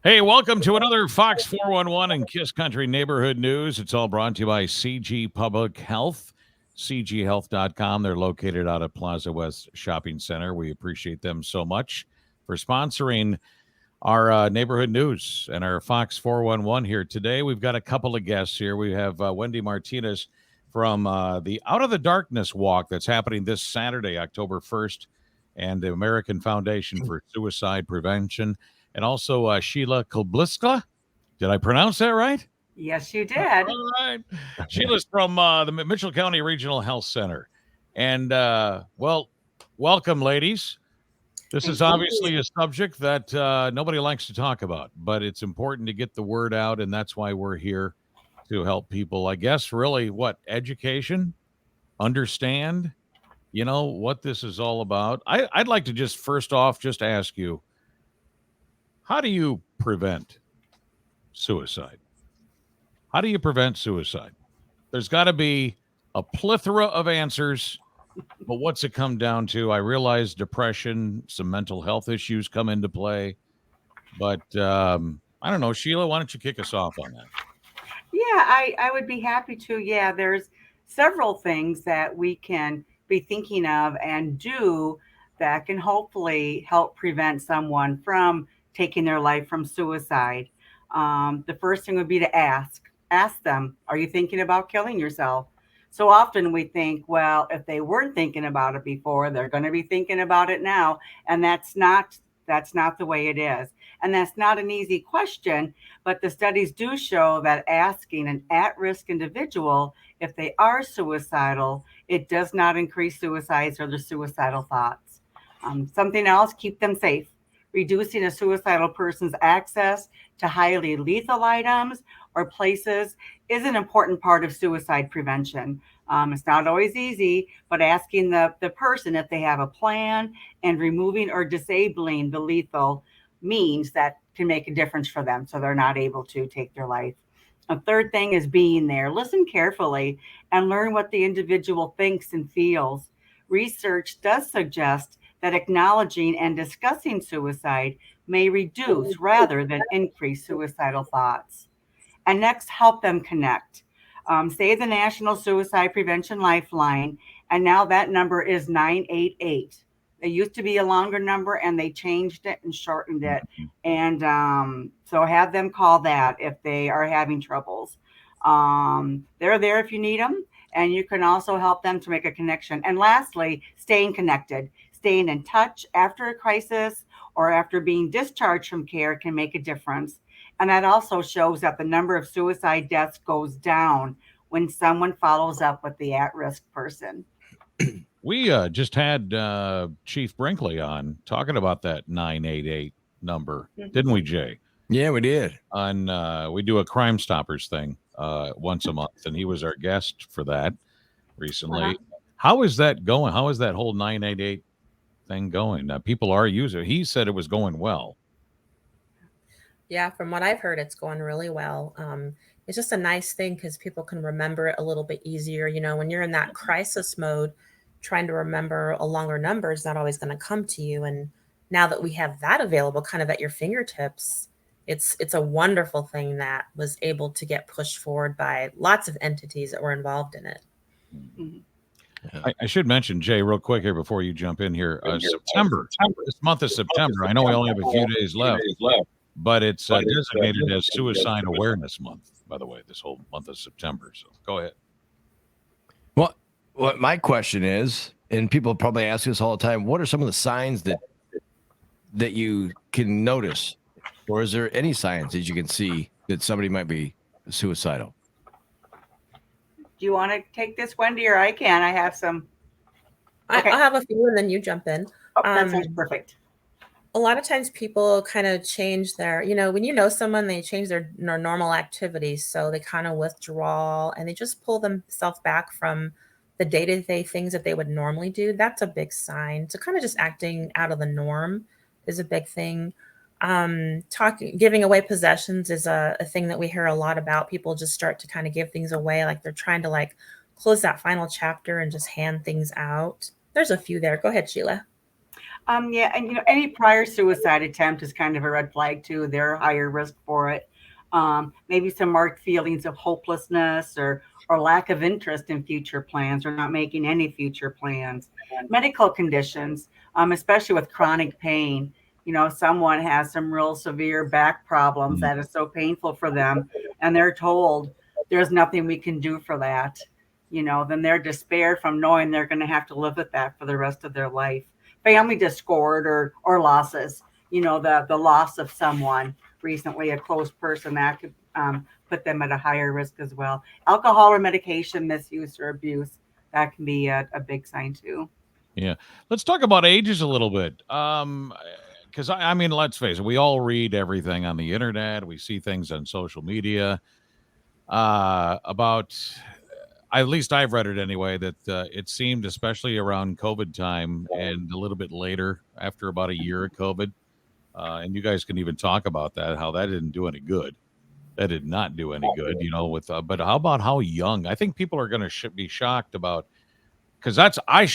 Hey, welcome to another Fox 411 and Kiss Country Neighborhood News. It's all brought to you by CG Public Health, cghealth.com. They're located out at Plaza West Shopping Center. We appreciate them so much for sponsoring our neighborhood news and our Fox 411 here today. We've got a couple of guests here. We have Wendy Martinez from the Out of the Darkness Walk that's happening this Saturday, October 1st, and the American Foundation for Suicide Prevention. And also Sheila Kolbliska. Did I pronounce that right? Yes, you did. All right. Sheila's from the Mitchell County Regional Health Center. And, welcome, ladies. This is obviously a subject that nobody likes to talk about, but it's important to get the word out, and that's why we're here to help people, I guess, really, education, understand, what this is all about. I'd like to just first off just ask you, how do you prevent suicide? How do you prevent suicide? There's got to be a plethora of answers, but what's it come down to? I realize depression, some mental health issues come into play, but I don't know. Sheila, why don't you kick us off on that? Yeah, I would be happy to. Yeah, there's several things that we can be thinking of and do that can hopefully help prevent someone from taking their life from suicide. The first thing would be to ask them, are you thinking about killing yourself? So often we think, well, if they weren't thinking about it before, they're going to be thinking about it now, and that's not the way it is. And that's not an easy question, but the studies do show that asking an at-risk individual if they are suicidal, it does not increase suicides or the suicidal thoughts. Something else, keep them safe. Reducing a suicidal person's access to highly lethal items or places is an important part of suicide prevention. It's not always easy, but asking the person if they have a plan and removing or disabling the lethal means that can make a difference for them so they're not able to take their life. A third thing is being there. Listen carefully and learn what the individual thinks and feels. Research does suggest that acknowledging and discussing suicide may reduce rather than increase suicidal thoughts. And next, help them connect. Say the National Suicide Prevention Lifeline, and now that number is 988. It used to be a longer number, and they changed it and shortened it. And so have them call that if they are having troubles. They're there if you need them, and you can also help them to make a connection. And lastly, staying connected, staying in touch after a crisis or after being discharged from care can make a difference. And that also shows that the number of suicide deaths goes down when someone follows up with the at risk person. We just had Chief Brinkley on talking about that 988 number, didn't we, Jay? Yeah, we did. We do a Crime Stoppers thing once a month, and he was our guest for that recently. Uh-huh. How is that going? How is that whole 988 thing going? People are using it. He said it was going well. Yeah, from what I've heard, it's going really well. It's just a nice thing because people can remember it a little bit easier. You know, when you're in that crisis mode, trying to remember a longer number is not always going to come to you. And now that we have that available kind of at your fingertips, it's a wonderful thing that was able to get pushed forward by lots of entities that were involved in it. Mhm. I should mention, Jay, real quick here before you jump in here. September, this month of September. I know we only have a few days left, but it's designated as Suicide Awareness Month, by the way, this whole month of September. So go ahead. Well, what my question is, and people probably ask this all the time, what are some of the signs that you can notice? Or is there any signs that you can see that somebody might be suicidal? Do you want to take this, Wendy, or I can? I have some. Okay. I'll have a few and then you jump in. Oh, that sounds perfect. A lot of times people kind of change their, when you know someone, they change their normal activities. So they kind of withdraw and they just pull themselves back from the day-to-day things that they would normally do. That's a big sign. So kind of just acting out of the norm is a big thing. Giving away possessions is a thing that we hear a lot about. People just start to kind of give things away. Like they're trying to close that final chapter and just hand things out. There's a few there. Go ahead, Sheila. Yeah, and any prior suicide attempt is kind of a red flag too. They're higher risk for it. Maybe some marked feelings of hopelessness or lack of interest in future plans or not making any future plans. Medical conditions, especially with chronic pain. Someone has some real severe back problems that is so painful for them, and they're told there's nothing we can do for that. Then they're despair from knowing they're going to have to live with that for the rest of their life. Family discord or losses, the loss of someone recently, a close person, that could put them at a higher risk as well. Alcohol or medication misuse or abuse, that can be a big sign too. Yeah. Let's talk about ages a little bit. Because I mean, let's face it, we all read everything on the internet. We see things on social media about, at least I've read it anyway, that it seemed, especially around COVID time and a little bit later, after about a year of COVID, and you guys can even talk about that, how that didn't do any good. That did not do any good, with, but how about how young? I think people are going to be shocked about, because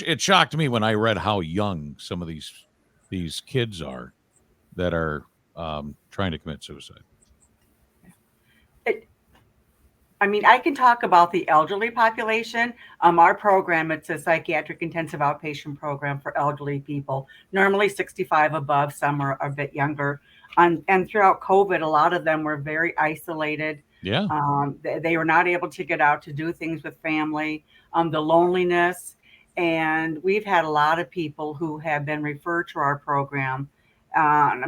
it shocked me when I read how young some of these kids are that are trying to commit suicide. I mean, I can talk about the elderly population. Our program, it's a psychiatric intensive outpatient program for elderly people, normally 65 above, some are a bit younger. And throughout COVID, a lot of them were very isolated. Yeah. They were not able to get out to do things with family, the loneliness. And we've had a lot of people who have been referred to our program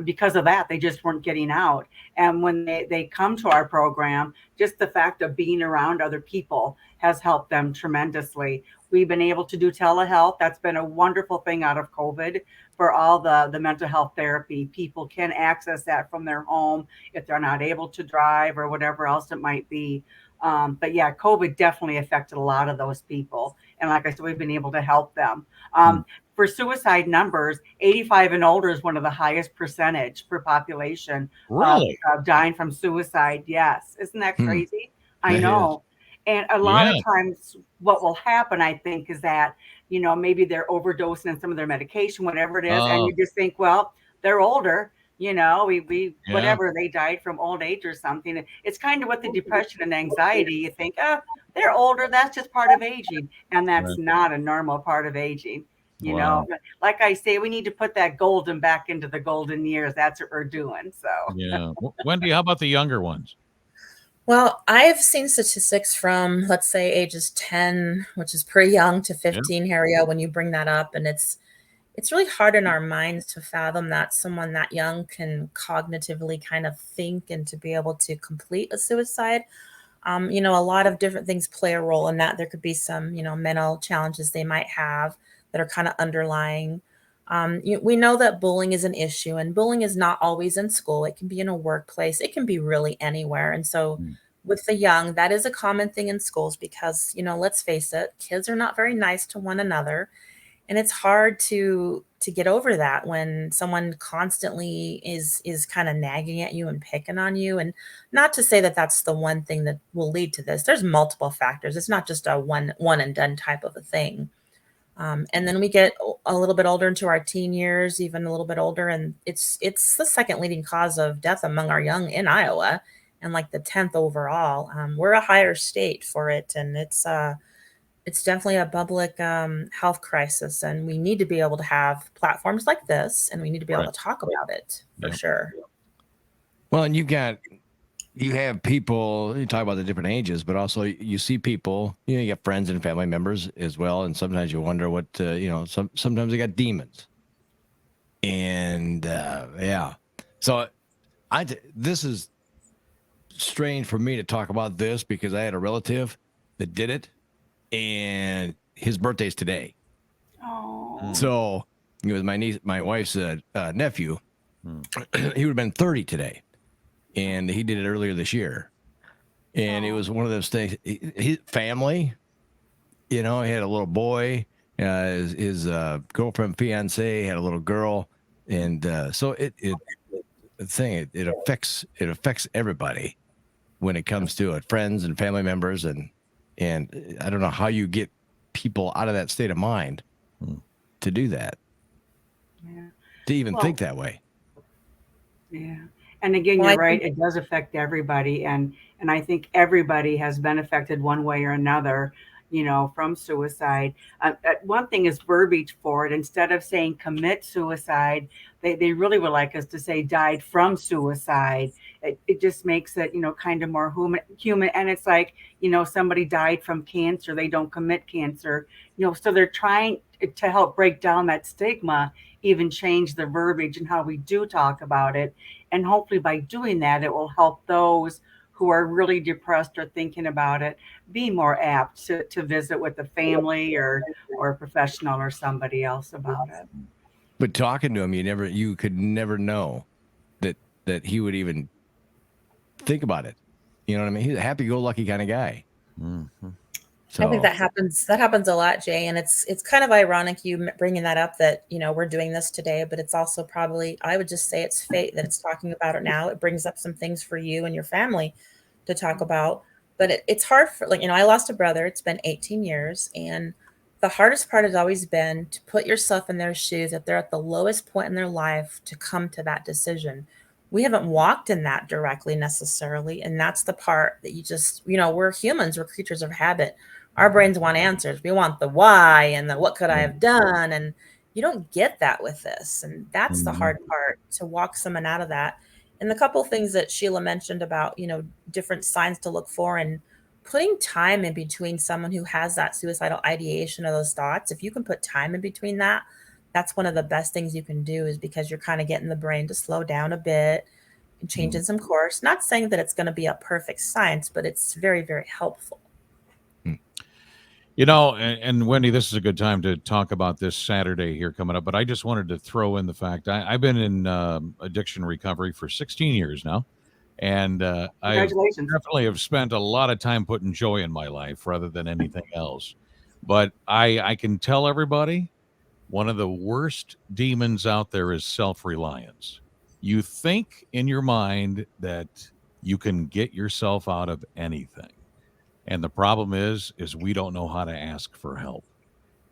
because of that. They just weren't getting out. And when they come to our program, just the fact of being around other people has helped them tremendously. We've been able to do telehealth. That's been a wonderful thing out of COVID for all the mental health therapy. People can access that from their home if they're not able to drive or whatever else it might be. But yeah, COVID definitely affected a lot of those people. And like I said, we've been able to help them. For suicide numbers, 85 and older is one of the highest percentage per population Really? of dying from suicide. Yes. Isn't that crazy? I That know. And a lot Yeah. of times what will happen, I think, is that, maybe they're overdosing on some of their medication, whatever it is. And Oh, you just think, well, they're older, we yeah. whatever, they died from old age or something. It's kind of with the depression and anxiety. You think, oh, they're older. That's just part of aging. And that's Right. not a normal part of aging. Wow. Like I say, we need to put that golden back into the golden years. That's what we're doing. So Yeah. Wendy, how about the younger ones? Well, I've seen statistics from, let's say, ages 10, which is pretty young, to 15, Harry, when you bring that up. And it's really hard in our minds to fathom that someone that young can cognitively kind of think and to be able to complete a suicide. A lot of different things play a role in that. There could be some, mental challenges they might have that are kind of underlying. We know that bullying is an issue, and bullying is not always in school. It can be in a workplace. It can be really anywhere. And so with the young, that is a common thing in schools because, let's face it, kids are not very nice to one another. And it's hard to get over that when someone constantly is kind of nagging at you and picking on you. And not to say that that's the one thing that will lead to this. There's multiple factors. It's not just a one and done type of a thing. And then we get a little bit older into our teen years, even a little bit older, and it's the second leading cause of death among our young in Iowa, and like the 10th overall. We're a higher state for it, and it's definitely a public health crisis, and we need to be able to have platforms like this, and we need to be able to talk about it for sure. Well, and you have people, you talk about the different ages, but also you see people, you got friends and family members as well. And sometimes you wonder what, sometimes they got demons. And yeah. So this is strange for me to talk about this because I had a relative that did it and his birthday's today. Oh. So it was my wife's nephew. He would have been 30 today. And he did it earlier this year. And it was one of those things. His family, he had a little boy. His girlfriend, fiance had a little girl. And so it affects everybody when it comes to it, friends and family members. And I don't know how you get people out of that state of mind to do that. Yeah. to even Well, think that way. yeah. And again, Well, you're I right. think It does affect everybody. And I think everybody has been affected one way or another, from suicide. One thing is verbiage for it. Instead of saying commit suicide, they really would like us to say died from suicide. It just makes it, kind of more human. And it's like, somebody died from cancer. They don't commit cancer, so they're trying to help break down that stigma, even change the verbiage and how we do talk about it. And hopefully by doing that, it will help those who are really depressed or thinking about it be more apt to visit with a family or a professional or somebody else about it. But talking to him, you could never know that he would even think about it. You know what I mean? He's a happy-go-lucky kind of guy. Mhm. I think So that happens a lot, Jay, and it's kind of ironic you bringing that up, that we're doing this today, but it's also probably, I would just say, it's fate that it's talking about it now. It brings up some things for you and your family to talk about, but it's hard for, like, I lost a brother. It's been 18 years, and the hardest part has always been to put yourself in their shoes, if they're at the lowest point in their life, to come to that decision. We haven't walked in that directly necessarily, and that's the part that you just, we're humans, we're creatures of habit. Our brains want answers. We want the why and the what could I have done, and you don't get that with this, and that's the hard part, to walk someone out of that. And the couple of things that Sheila mentioned about, different signs to look for, and putting time in between someone who has that suicidal ideation or those thoughts. If you can put time in between that, that's one of the best things you can do, is because you're kind of getting the brain to slow down a bit and changing some course. Not saying that it's going to be a perfect science, but it's very, very helpful. And Wendy, this is a good time to talk about this Saturday here coming up. But I just wanted to throw in the fact I've been in addiction recovery for 16 years now, and I've Congratulations. definitely have spent a lot of time putting joy in my life rather than anything else. But I can tell everybody one of the worst demons out there is self-reliance. You think in your mind that you can get yourself out of anything. And the problem is we don't know how to ask for help.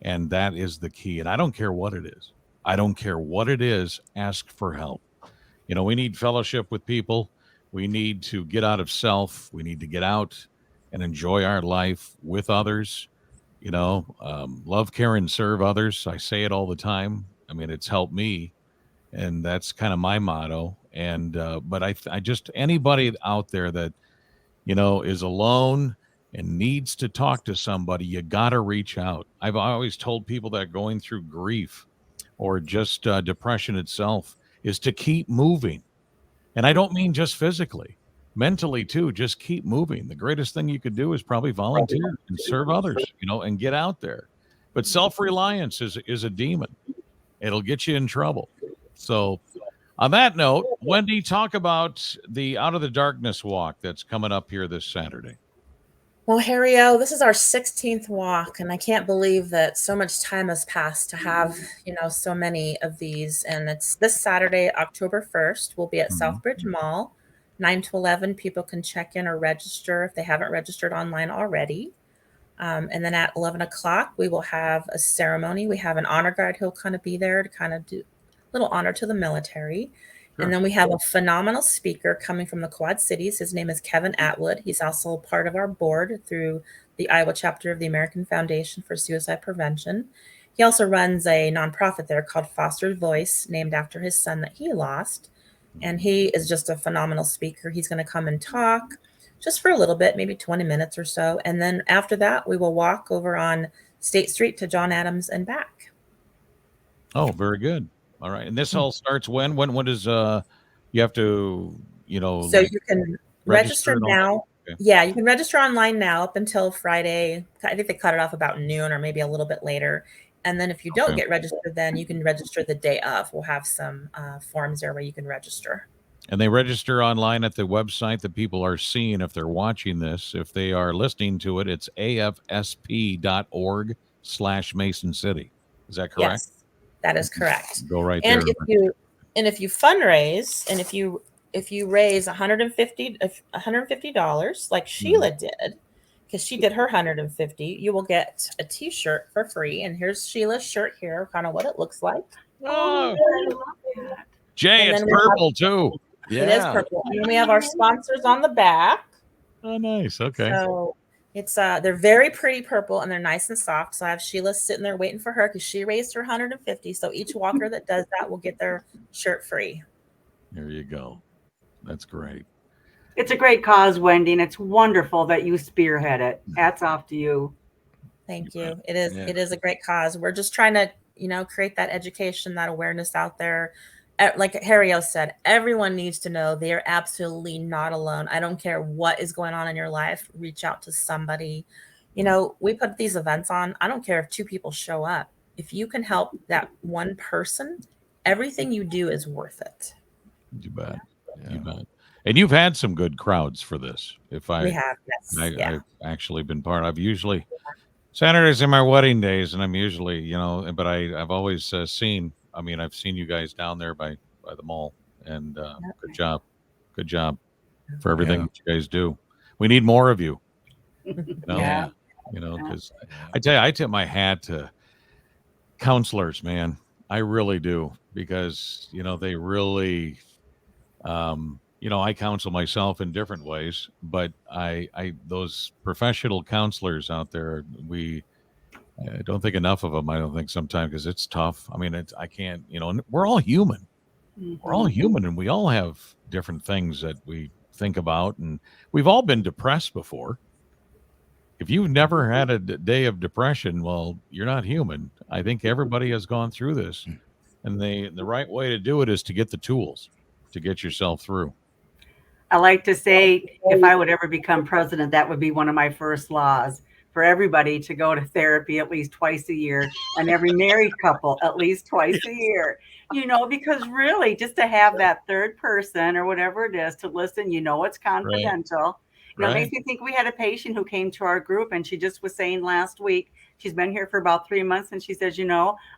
And that is the key. And I don't care what it is. I don't care what it is, ask for help. We need fellowship with people. We need to get out of self. We need to get out and enjoy our life with others. Love, care, and serve others. I say it all the time. I mean, it's helped me, and that's kind of my motto. And but I just anybody out there that is alone and needs to talk to somebody, you got to reach out. I've always told people that going through grief or just depression itself is to keep moving. And I don't mean just physically, mentally too. Just keep moving. The greatest thing you could do is probably volunteer and serve others, and get out there. But self-reliance is a demon. It'll get you in trouble. So on that note, Wendy, talk about the Out of the Darkness walk that's coming up here this Saturday. Well, Harry-O, this is our 16th walk, and I can't believe that so much time has passed to have, so many of these. And it's this Saturday, October 1st. We'll be at Southbridge Mall, 9 to 11. People can check in or register if they haven't registered online already. And then at 11 o'clock, we will have a ceremony. We have an honor guard who'll kind of be there to kind of do a little honor to the military. Sure. And then we have a phenomenal speaker coming from the Quad Cities. His name is Kevin Atwood. He's also part of our board through the Iowa chapter of the American Foundation for Suicide Prevention. He also runs a nonprofit there called Foster's Voice, named after his son that he lost. And he is just a phenomenal speaker. He's going to come and talk just for a little bit, maybe 20 minutes or so. And then after that, we will walk over on State Street to John Adams and back. Oh, very good. All right. And this all starts when? When does you have to, So you can register and all now. that? Okay. Yeah, you can register online now up until Friday. I think they cut it off about noon or maybe a little bit later. And then if you don't get registered, then you can register the day of. We'll have some forms there where you can register. And they register online at the website that people are seeing if they're watching this. If they are listening to it, it's afsp.org/Mason City. Is that correct? Yes, that is correct. Go right And there. if you fundraise, and if you raise $150 like Sheila did, because she did her 150, you will get a t-shirt for free. And here's Sheila's shirt here, kind of what it looks like. Oh, I love that. Jay, And it's then we have- purple too. It is purple. And then we have our sponsors on the back. Oh, nice. Okay. So it's they're very pretty purple and they're nice and soft. So I have Sheila sitting there waiting for her because she raised her 150. So each walker that does that will get their shirt free. There you go. That's great. It's a great cause, Wendy, and it's wonderful that you spearhead it. Hats off to you. Thank you. It is Yeah. it is a great cause. We're just trying to, create that education, that awareness out there. Like Harry said, everyone needs to know they are absolutely not alone. I don't care what is going on in your life. Reach out to somebody. We put these events on. I don't care if 2 people show up. If you can help that one person, everything you do is worth it. You bet. Yeah. You bet. And you've had some good crowds for this. We have, yes. Yeah. I've actually been part. I've usually Saturdays are my wedding days, and I'm usually, but I've always seen. I mean, I've seen you guys down there by the mall, and good job for everything Yeah. that you guys do. We need more of you. Yeah. Because I tell you, I tip my hat to counselors, man. I really do, because they really. I counsel myself in different ways, but I those professional counselors out there, I don't think enough of them. I don't think sometimes, because it's tough. I mean, I can't, and we're all human. We're all human, and we all have different things that we think about, and we've all been depressed before. If you've never had a day of depression, well, you're not human. I think everybody has gone through this, and the right way to do it is to get the tools to get yourself through. I like to say, if I would ever become president, that would be one of my first laws, for everybody to go to therapy at least twice a year, and every married couple at least twice a year. Because really, just to have that third person or whatever it is to listen, it's confidential. It makes me think we had a patient who came to our group, and she just was saying last week, she's been here for about 3 months, and she says,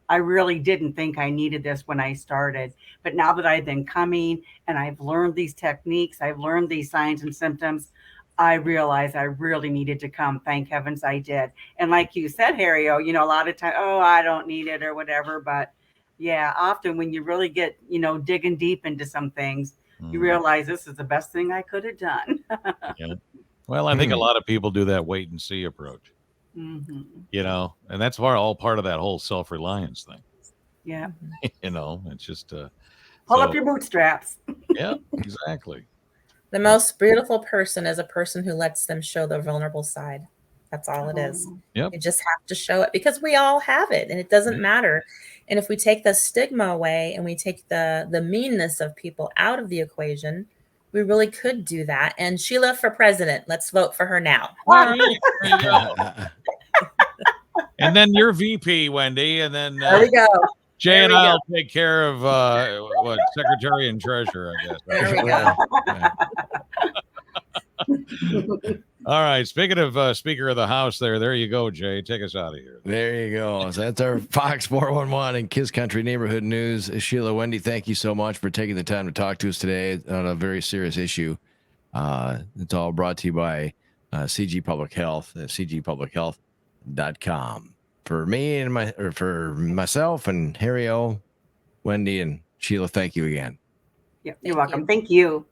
I really didn't think I needed this when I started. But now that I've been coming and I've learned these techniques, I've learned these signs and symptoms, I realized I really needed to come. Thank heavens I did. And like you said, Harry, a lot of time, I don't need it or whatever. But yeah, often when you really get, digging deep into some things, you realize this is the best thing I could have done. Yeah. Well, I think a lot of people do that wait and see approach, Mm-hmm. And that's all part of that whole self-reliance thing. Yeah. It's just Pull up your bootstraps. Yeah, exactly. The most beautiful person is a person who lets them show their vulnerable side. That's all it is. Yep. You just have to show it, because we all have it, and it doesn't matter. And if we take the stigma away and we take the meanness of people out of the equation, we really could do that. And Sheila for president. Let's vote for her now. All right. There you go. And then you're VP, Wendy, and then There we go. Jay There and we I'll take care of secretary and treasurer, I guess. There we go. All right. Speaking of Speaker of the House, there you go, Jay. Take us out of here. There you go. So that's our Fox 411 and Kiss Country Neighborhood News. Sheila, Wendy, thank you so much for taking the time to talk to us today on a very serious issue. It's all brought to you by CG Public Health, cgpublichealth.com. For me and for myself and Harry O, Wendy and Sheila, thank you again. You're welcome. Thank you.